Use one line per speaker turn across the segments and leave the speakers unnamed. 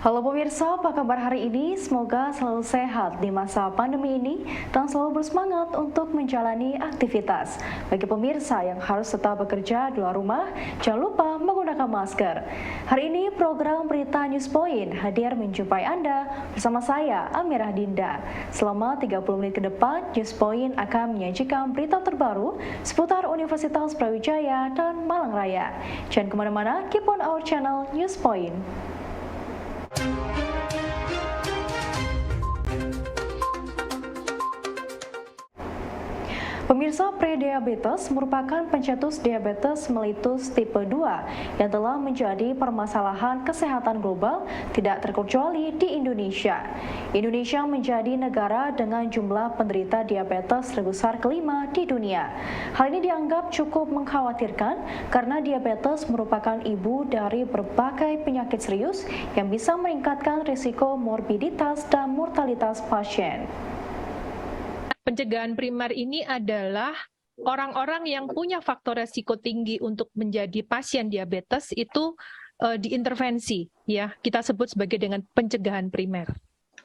Halo pemirsa, apa kabar hari ini? Semoga selalu sehat di masa pandemi ini dan selalu bersemangat untuk menjalani aktivitas. Bagi pemirsa yang harus tetap bekerja di luar rumah, jangan lupa menggunakan masker. Hari ini program Berita News Point hadir menjumpai Anda bersama saya, Amirah Dinda. Selama 30 menit ke depan, News Point akan menyajikan berita terbaru seputar Universitas Brawijaya dan Malang Raya. Jangan kemana-mana, keep on our channel News Point. Pemirsa, prediabetes merupakan pencetus diabetes mellitus tipe 2 yang telah menjadi permasalahan kesehatan global tidak terkecuali di Indonesia. Indonesia menjadi negara dengan jumlah penderita diabetes terbesar kelima di dunia. Hal ini dianggap cukup mengkhawatirkan karena diabetes merupakan ibu dari berbagai penyakit serius yang bisa meningkatkan risiko morbiditas dan mortalitas pasien.
Pencegahan primer ini adalah orang-orang yang punya faktor resiko tinggi untuk menjadi pasien diabetes itu diintervensi, ya, kita sebut sebagai dengan pencegahan primer.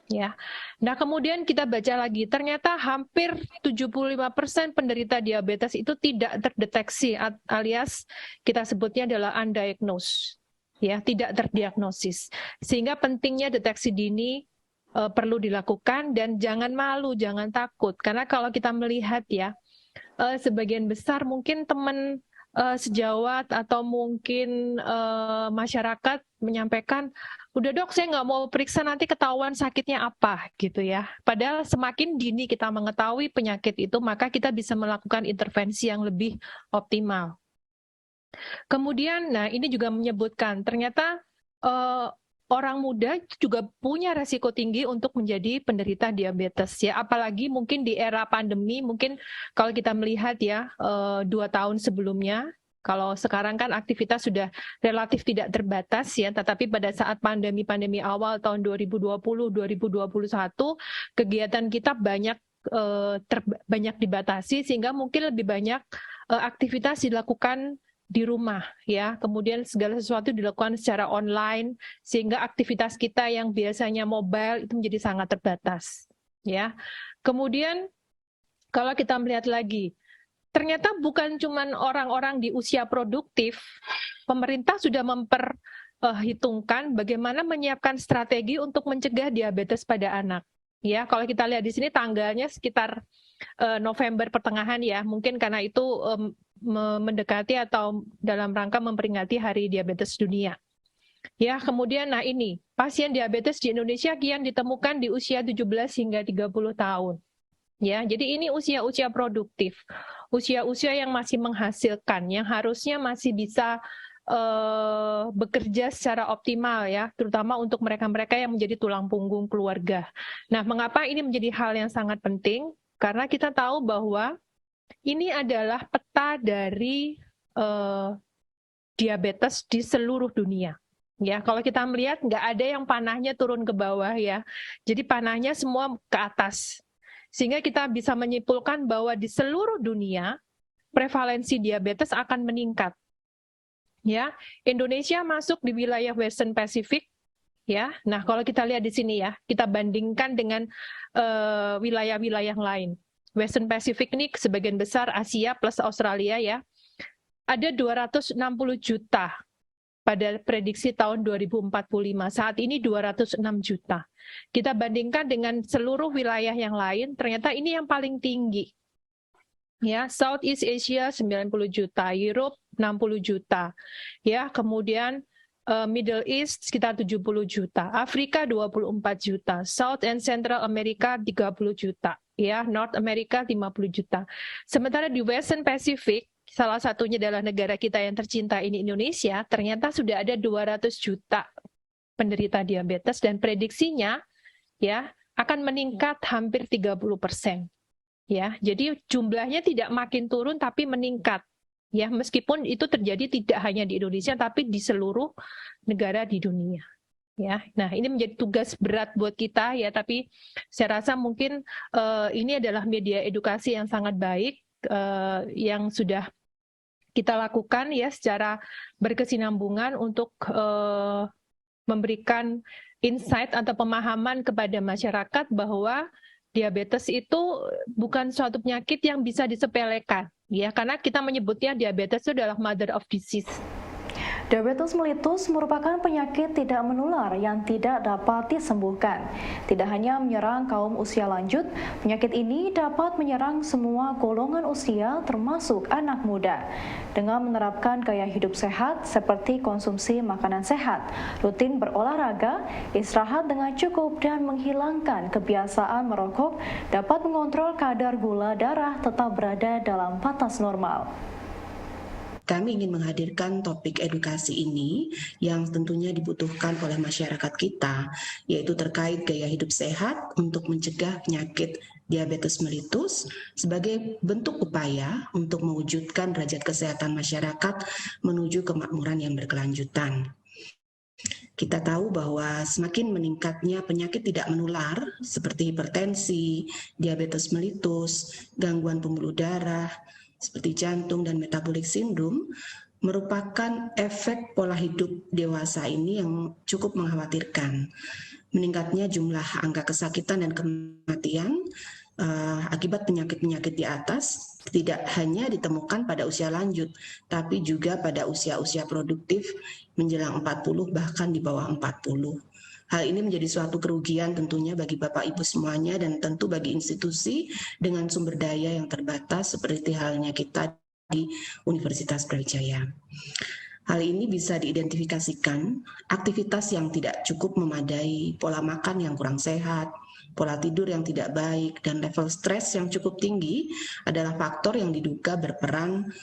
Ya. Nah, kemudian kita baca lagi, ternyata hampir 75% penderita diabetes itu tidak terdeteksi alias kita sebutnya adalah undiagnosed, ya, tidak terdiagnosis. Sehingga pentingnya deteksi dini perlu dilakukan dan jangan malu, jangan takut. Karena kalau kita melihat ya, sebagian besar mungkin teman sejawat atau mungkin masyarakat menyampaikan, udah dok saya nggak mau periksa nanti ketahuan sakitnya apa gitu ya. Padahal semakin dini kita mengetahui penyakit itu, maka kita bisa melakukan intervensi yang lebih optimal. Kemudian, nah ini juga menyebutkan ternyata orang muda juga punya resiko tinggi untuk menjadi penderita diabetes ya, apalagi mungkin di era pandemi. Mungkin kalau kita melihat ya 2 tahun sebelumnya, kalau sekarang kan aktivitas sudah relatif tidak terbatas ya, tetapi pada saat pandemi awal tahun 2020-2021 kegiatan kita banyak dibatasi sehingga mungkin lebih banyak aktivitas dilakukan di rumah ya, kemudian segala sesuatu dilakukan secara online sehingga aktivitas kita yang biasanya mobile itu menjadi sangat terbatas ya. Kemudian kalau kita melihat lagi, ternyata bukan cuma orang-orang di usia produktif, pemerintah sudah memperhitungkan bagaimana menyiapkan strategi untuk mencegah diabetes pada anak. Ya, kalau kita lihat di sini tanggalnya sekitar November pertengahan ya, mungkin karena itu mendekati atau dalam rangka memperingati Hari Diabetes Dunia. Ya, kemudian nah ini, pasien diabetes di Indonesia kian ditemukan di usia 17 hingga 30 tahun. Ya, jadi ini usia-usia produktif, usia-usia yang masih menghasilkan, yang harusnya masih bisa bekerja secara optimal ya, terutama untuk mereka-mereka yang menjadi tulang punggung keluarga. Nah, mengapa ini menjadi hal yang sangat penting? Karena kita tahu bahwa ini adalah peta dari diabetes di seluruh dunia. Ya, kalau kita melihat nggak ada yang panahnya turun ke bawah ya, jadi panahnya semua ke atas. Sehingga kita bisa menyimpulkan bahwa di seluruh dunia prevalensi diabetes akan meningkat. Ya, Indonesia masuk di wilayah Western Pacific. Ya, nah kalau kita lihat di sini ya, kita bandingkan dengan wilayah-wilayah lain. Western Pacific ini sebagian besar Asia plus Australia ya. Ada 260 juta pada prediksi tahun 2045. Saat ini 206 juta. Kita bandingkan dengan seluruh wilayah yang lain, ternyata ini yang paling tinggi. Ya, Southeast Asia 90 juta, Europe 60 juta. Ya, kemudian Middle East sekitar 70 juta, Afrika 24 juta, South and Central America 30 juta, ya, North America 50 juta. Sementara di Western Pacific, salah satunya adalah negara kita yang tercinta ini Indonesia, ternyata sudah ada 200 juta penderita diabetes dan prediksinya ya akan meningkat hampir 30%. Ya, jadi jumlahnya tidak makin turun tapi meningkat. Ya, meskipun itu terjadi tidak hanya di Indonesia tapi di seluruh negara di dunia. Ya, nah ini menjadi tugas berat buat kita ya, tapi saya rasa mungkin ini adalah media edukasi yang sangat baik yang sudah kita lakukan ya secara berkesinambungan untuk memberikan insight atau pemahaman kepada masyarakat bahwa diabetes itu bukan suatu penyakit yang bisa disepelekan, ya, karena kita menyebutnya diabetes itu adalah mother of disease.
Diabetes mellitus merupakan penyakit tidak menular yang tidak dapat disembuhkan. Tidak hanya menyerang kaum usia lanjut, penyakit ini dapat menyerang semua golongan usia termasuk anak muda. Dengan menerapkan gaya hidup sehat seperti konsumsi makanan sehat, rutin berolahraga, istirahat dengan cukup dan menghilangkan kebiasaan merokok dapat mengontrol kadar gula darah tetap berada dalam batas normal.
Kami ingin menghadirkan topik edukasi ini yang tentunya dibutuhkan oleh masyarakat kita, yaitu terkait gaya hidup sehat untuk mencegah penyakit diabetes mellitus sebagai bentuk upaya untuk mewujudkan derajat kesehatan masyarakat menuju kemakmuran yang berkelanjutan. Kita tahu bahwa semakin meningkatnya penyakit tidak menular seperti hipertensi, diabetes mellitus, gangguan pembuluh darah, seperti jantung dan metabolic syndrome, merupakan efek pola hidup dewasa ini yang cukup mengkhawatirkan. Meningkatnya jumlah angka kesakitan dan kematian akibat penyakit-penyakit di atas tidak hanya ditemukan pada usia lanjut, tapi juga pada usia-usia produktif menjelang 40 bahkan di bawah 40. Hal ini menjadi suatu kerugian tentunya bagi Bapak Ibu semuanya dan tentu bagi institusi dengan sumber daya yang terbatas seperti halnya kita di Universitas Brawijaya. Hal ini bisa diidentifikasikan aktivitas yang tidak cukup memadai, pola makan yang kurang sehat, pola tidur yang tidak baik, dan level stres yang cukup tinggi adalah faktor yang diduga berperan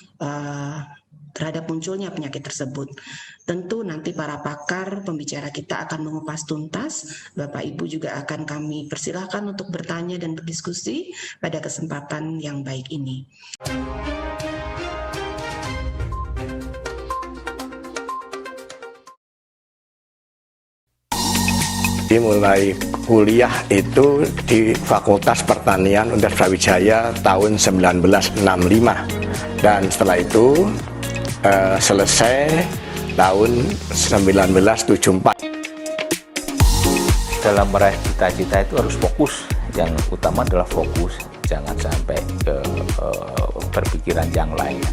terhadap munculnya penyakit tersebut. Tentu nanti para pakar pembicara kita akan mengupas tuntas. Bapak Ibu juga akan kami persilahkan untuk bertanya dan berdiskusi pada kesempatan yang baik ini.
Mulai kuliah itu di Fakultas Pertanian Universitas Brawijaya tahun 1965 dan setelah itu selesai tahun 1974.
Dalam meraih cita-cita itu harus fokus. Yang utama adalah fokus, jangan sampai ke berpikiran yang lain.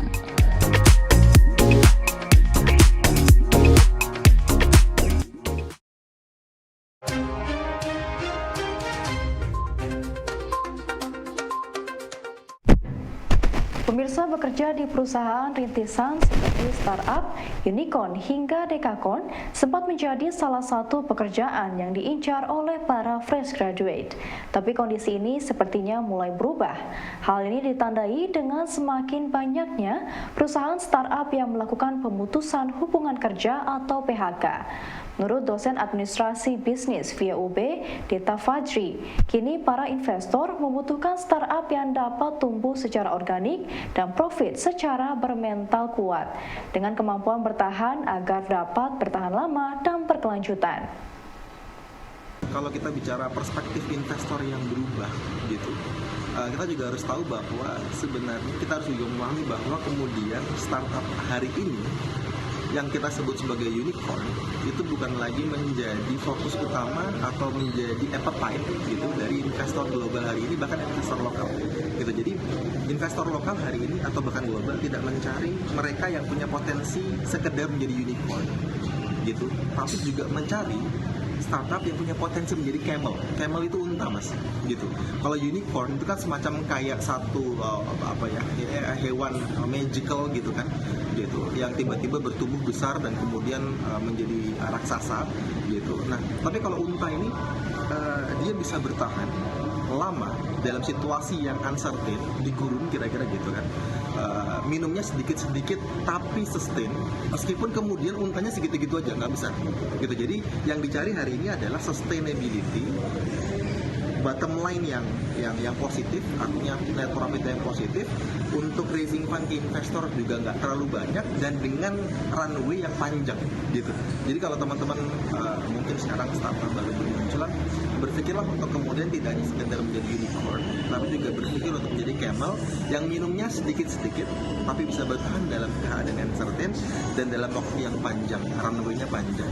Pemirsa bekerja di perusahaan rintisan seperti startup, unicorn hingga dekakon sempat menjadi salah satu pekerjaan yang diincar oleh para fresh graduate. Tapi kondisi ini sepertinya mulai berubah. Hal ini ditandai dengan semakin banyaknya perusahaan startup yang melakukan pemutusan hubungan kerja atau PHK. Menurut dosen administrasi bisnis via UB, Dita Fajri, kini para investor membutuhkan startup yang dapat tumbuh secara organik dan profit secara bermental kuat, dengan kemampuan bertahan agar dapat bertahan lama dan berkelanjutan.
Kalau kita bicara perspektif investor yang berubah, gitu, kita juga harus tahu bahwa sebenarnya kita harus juga memahami bahwa kemudian startup hari ini yang kita sebut sebagai unicorn itu bukan lagi menjadi fokus utama atau menjadi appetite gitu dari investor global hari ini, bahkan investor lokal gitu. Jadi investor lokal hari ini atau bahkan global tidak mencari mereka yang punya potensi sekedar menjadi unicorn gitu, tapi juga mencari startup yang punya potensi menjadi camel. Camel itu unta, Mas, gitu. Kalau unicorn itu kan semacam kayak satu hewan magical gitu kan, gitu, yang tiba-tiba bertumbuh besar dan kemudian menjadi raksasa gitu. Nah, tapi kalau unta ini dia bisa bertahan lama dalam situasi yang uncertain di gurun kira-kira gitu kan. Minumnya sedikit-sedikit tapi sustain, meskipun kemudian untanya segitu-gitu aja nggak besar gitu. Jadi yang dicari hari ini adalah sustainability, bottom line yang positif, artinya net profit yang positif, untuk raising fund ke investor juga nggak terlalu banyak dan dengan runway yang panjang gitu. Jadi kalau teman-teman mungkin sekarang startup baru bermunculan, berpikirlah untuk kemudian tidak hanya sekedar menjadi unicorn, tapi juga berpikir untuk menjadi camel yang minumnya sedikit-sedikit tapi bisa bertahan dalam keadaan yang certain dan dalam waktu yang panjang, runway-nya panjang.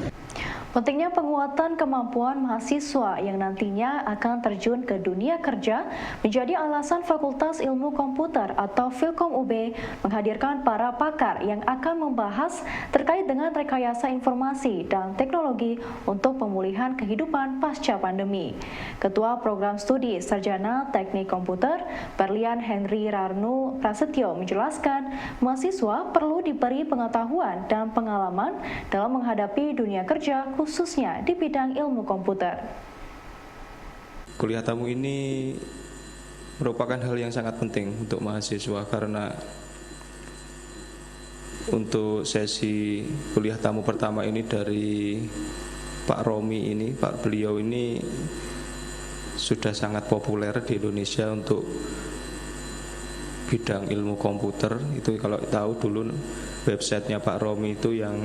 Pentingnya penguatan kemampuan mahasiswa yang nantinya akan terjun ke dunia kerja menjadi alasan Fakultas Ilmu Komputer atau Filkom UB menghadirkan para pakar yang akan membahas terkait dengan rekayasa informasi dan teknologi untuk pemulihan kehidupan pasca pandemi. Ketua Program Studi Sarjana Teknik Komputer, Berlian Henry Rarnu Prasetyo menjelaskan, mahasiswa perlu diberi pengetahuan dan pengalaman dalam menghadapi dunia kerja khususnya di bidang ilmu komputer.
Kuliah tamu ini merupakan hal yang sangat penting untuk mahasiswa karena untuk sesi kuliah tamu pertama ini dari Pak Romi ini, beliau ini sudah sangat populer di Indonesia untuk bidang ilmu komputer. Itu kalau tahu dulu websitenya Pak Romi itu yang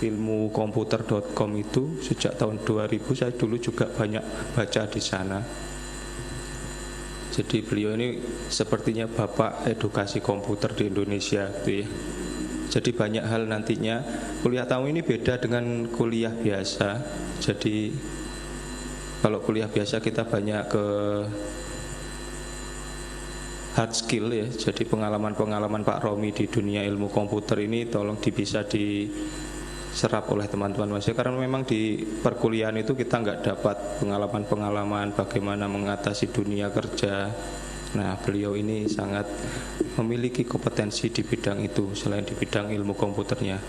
ilmukomputer.com itu sejak tahun 2000 saya dulu juga banyak baca di sana. Jadi beliau ini sepertinya bapak edukasi komputer di Indonesia gitu ya. Jadi banyak hal nantinya kuliah tamu ini beda dengan kuliah biasa. Jadi kalau kuliah biasa kita banyak ke hard skill ya. Jadi pengalaman-pengalaman Pak Romi di dunia ilmu komputer ini tolong bisa diserap oleh teman-teman mahasiswa, karena memang di perkuliahan itu kita nggak dapat pengalaman-pengalaman bagaimana mengatasi dunia kerja. Nah, beliau ini sangat memiliki kompetensi di bidang itu selain di bidang ilmu komputernya.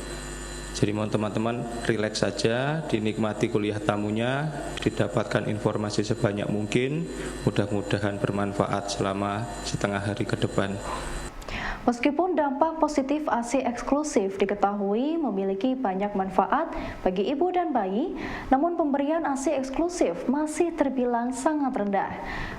Jadi mohon teman-teman rileks saja, dinikmati kuliah tamunya, didapatkan informasi sebanyak mungkin, mudah-mudahan bermanfaat selama setengah hari ke depan.
Meskipun dampak positif ASI eksklusif diketahui memiliki banyak manfaat bagi ibu dan bayi, namun pemberian ASI eksklusif masih terbilang sangat rendah.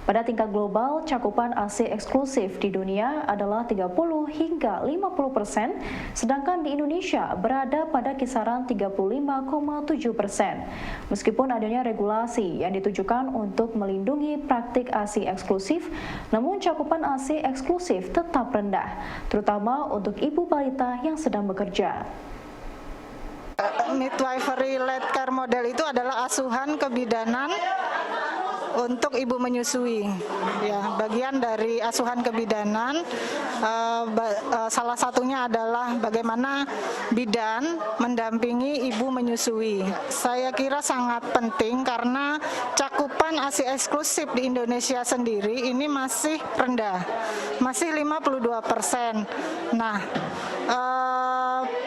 Pada tingkat global, cakupan ASI eksklusif di dunia adalah 30 hingga 50%, sedangkan di Indonesia berada pada kisaran 35,7%. Meskipun adanya regulasi yang ditujukan untuk melindungi praktik ASI eksklusif, namun cakupan ASI eksklusif tetap rendah, terutama untuk ibu balita yang sedang bekerja.
Midwifery led care model itu adalah asuhan kebidanan untuk ibu menyusui. Ya, bagian dari asuhan kebidanan salah satunya adalah bagaimana bidan mendampingi ibu menyusui. Saya kira sangat penting karena cakupan ASI eksklusif di Indonesia sendiri ini masih rendah, masih 52%. Nah,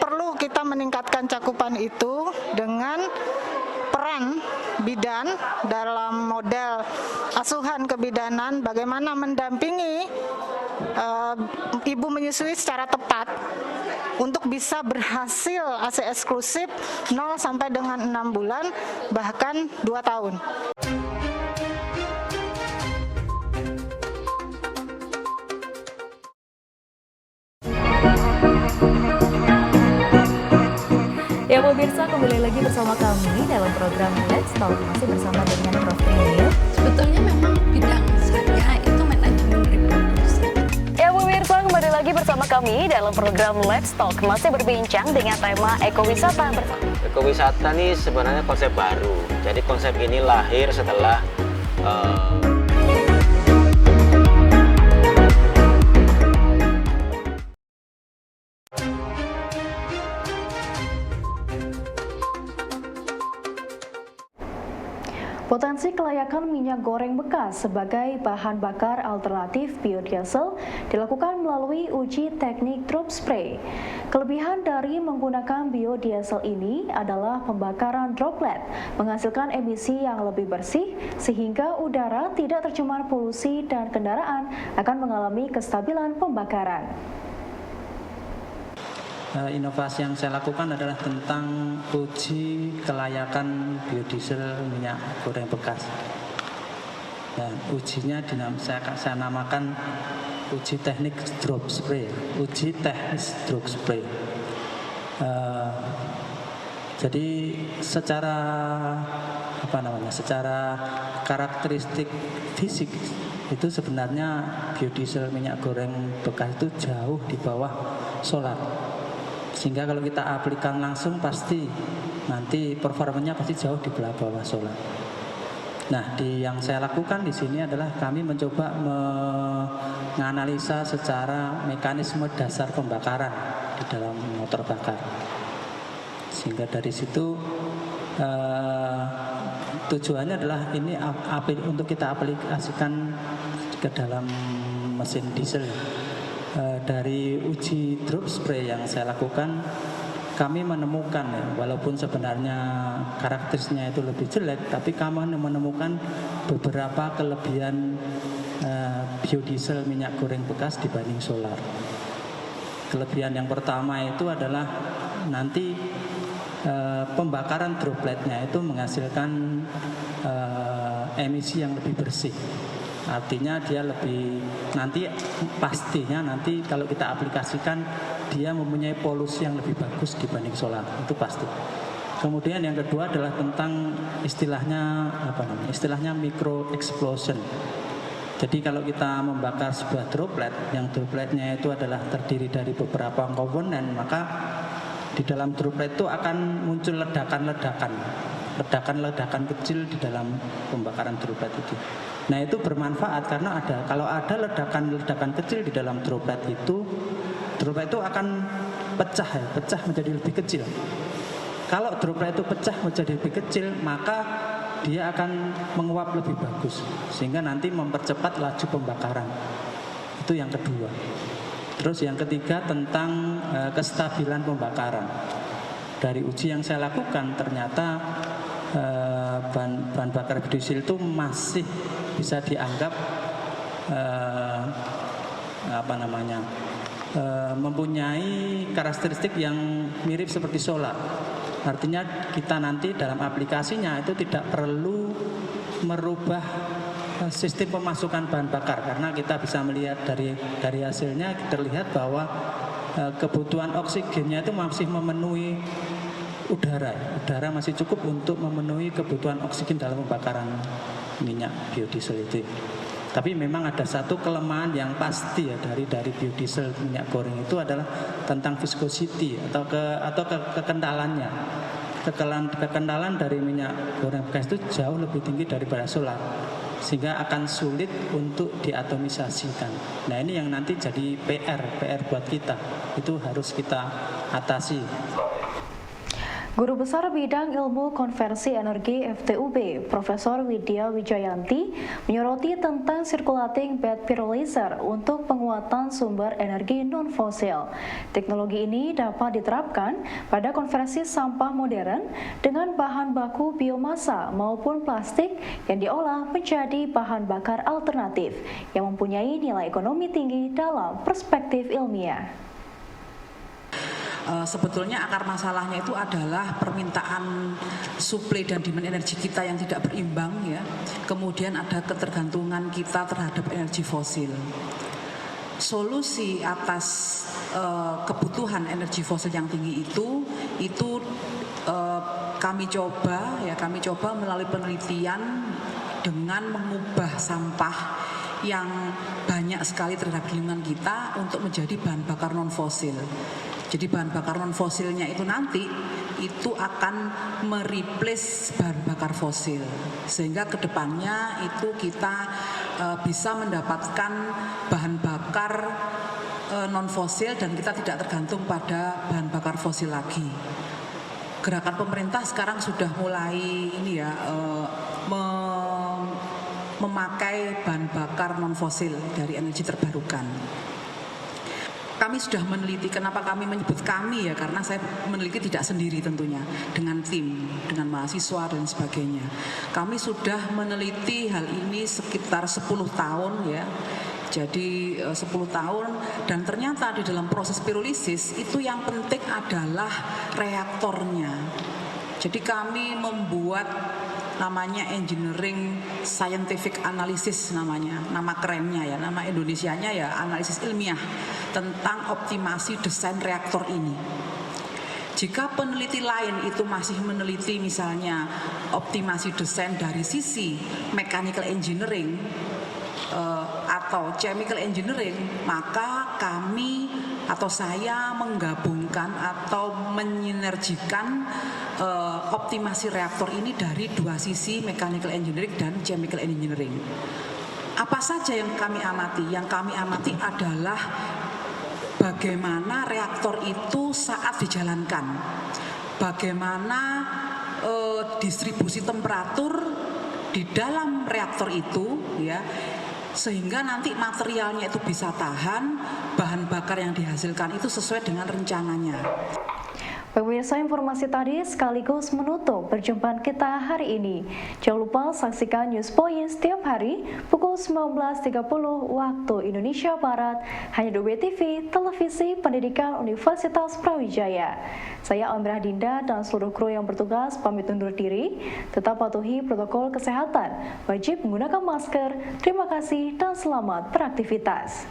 perlu kita meningkatkan cakupan itu dengan peran bidan dalam model asuhan kebidanan, bagaimana mendampingi ibu menyusui secara tepat untuk bisa berhasil ASI eksklusif 0 sampai dengan 6 bulan bahkan 2 tahun.
Ya pemirsa, kembali lagi bersama kami dalam program Let's Talk, masih bersama dengan Prof. Trinil.
Sebetulnya memang bidang saya itu manajemen reproduksi.
Ya pemirsa, kembali lagi bersama kami dalam program Let's Talk, masih berbincang dengan tema ekowisata.
Ekowisata ini sebenarnya konsep baru. Jadi konsep ini lahir setelah
Potensi kelayakan minyak goreng bekas sebagai bahan bakar alternatif biodiesel dilakukan melalui uji teknik drop spray. Kelebihan dari menggunakan biodiesel ini adalah pembakaran droplet menghasilkan emisi yang lebih bersih sehingga udara tidak tercemar polusi dan kendaraan akan mengalami kestabilan pembakaran.
Inovasi yang saya lakukan adalah tentang uji kelayakan biodiesel minyak goreng bekas. Dan ujinya saya namakan uji teknik drop spray. Uji teknis drop spray. Jadi secara karakteristik fisik itu sebenarnya biodiesel minyak goreng bekas itu jauh di bawah solar. Sehingga kalau kita aplikasikan langsung pasti nanti performanya pasti jauh di bawah solar. Nah, yang saya lakukan di sini adalah kami mencoba menganalisa secara mekanisme dasar pembakaran di dalam motor bakar. Sehingga dari situ tujuannya adalah ini untuk kita aplikasikan ke dalam mesin diesel. Dari uji drop spray yang saya lakukan, kami menemukan ya, walaupun sebenarnya karakteristiknya itu lebih jelek, tapi kami menemukan beberapa kelebihan biodiesel minyak goreng bekas dibanding solar. Kelebihan yang pertama itu adalah nanti pembakaran dropletnya itu menghasilkan emisi yang lebih bersih. Artinya dia lebih, nanti pastinya nanti kalau kita aplikasikan dia mempunyai polusi yang lebih bagus dibanding solar, itu pasti. Kemudian yang kedua adalah tentang istilahnya micro explosion. Jadi kalau kita membakar sebuah droplet, yang dropletnya itu adalah terdiri dari beberapa komponen, maka di dalam droplet itu akan muncul ledakan kecil di dalam pembakaran droplet itu. Nah, itu bermanfaat karena kalau ada ledakan kecil di dalam droplet itu akan pecah menjadi lebih kecil. Kalau droplet itu pecah menjadi lebih kecil, maka dia akan menguap lebih bagus sehingga nanti mempercepat laju pembakaran. Itu yang kedua. Terus yang ketiga tentang kestabilan pembakaran. Dari uji yang saya lakukan ternyata bahan bakar biodiesel itu masih bisa dianggap mempunyai karakteristik yang mirip seperti solar. Artinya kita nanti dalam aplikasinya itu tidak perlu merubah sistem pemasukan bahan bakar karena kita bisa melihat dari hasilnya terlihat bahwa kebutuhan oksigennya itu masih memenuhi udara masih cukup untuk memenuhi kebutuhan oksigen dalam pembakaran minyak biodiesel itu. Tapi memang ada satu kelemahan yang pasti ya dari biodiesel minyak goreng itu adalah tentang viscosity atau kekentalannya. Kekentalan dari minyak goreng bekas itu jauh lebih tinggi daripada solar, sehingga akan sulit untuk diatomisasikan. Nah, ini yang nanti jadi PR buat kita, itu harus kita atasi.
Guru Besar Bidang Ilmu Konversi Energi FTUB, Profesor Widya Wijayanti, menyoroti tentang circulating bed pyrolyzer untuk penguatan sumber energi non-fosil. Teknologi ini dapat diterapkan pada konversi sampah modern dengan bahan baku biomasa maupun plastik yang diolah menjadi bahan bakar alternatif yang mempunyai nilai ekonomi tinggi dalam perspektif ilmiah.
Sebetulnya akar masalahnya itu adalah permintaan suplai dan demand energi kita yang tidak berimbang ya. Kemudian ada ketergantungan kita terhadap energi fosil. Solusi atas kebutuhan energi fosil yang tinggi itu kami coba melalui penelitian dengan mengubah sampah yang banyak sekali terhadap lingkungan kita untuk menjadi bahan bakar non fosil. Jadi bahan bakar non fosilnya itu nanti itu akan mereplace bahan bakar fosil, sehingga kedepannya itu kita bisa mendapatkan bahan bakar non fosil dan kita tidak tergantung pada bahan bakar fosil lagi. Gerakan pemerintah sekarang sudah mulai memakai bahan bakar non fosil dari energi terbarukan. Kami sudah meneliti, kenapa kami menyebut kami ya, karena saya meneliti tidak sendiri tentunya, dengan tim, dengan mahasiswa dan sebagainya. Kami sudah meneliti hal ini sekitar 10 tahun ya. Jadi 10 tahun dan ternyata di dalam proses pirolisis itu yang penting adalah reaktornya. Jadi kami membuat namanya engineering scientific analysis namanya, nama kerennya ya, nama Indonesianya ya analisis ilmiah tentang optimasi desain reaktor ini. Jika peneliti lain itu masih meneliti misalnya optimasi desain dari sisi mechanical engineering, atau chemical engineering, maka kami atau saya menggabungkan atau menyinergikan optimasi reaktor ini dari dua sisi, mechanical engineering dan chemical engineering. Apa saja yang kami amati? Yang kami amati adalah bagaimana reaktor itu saat dijalankan, bagaimana distribusi temperatur di dalam reaktor itu, ya, sehingga nanti materialnya itu bisa tahan, bahan bakar yang dihasilkan itu sesuai dengan rencananya.
Pemirsa, informasi tadi sekaligus menutup perjumpaan kita hari ini. Jangan lupa saksikan News Point setiap hari pukul 19.30 waktu Indonesia Barat hanya di WTV, Televisi Pendidikan Universitas Brawijaya. Saya Amrah Dinda dan seluruh kru yang bertugas pamit undur diri. Tetap patuhi protokol kesehatan, wajib menggunakan masker. Terima kasih dan selamat beraktivitas.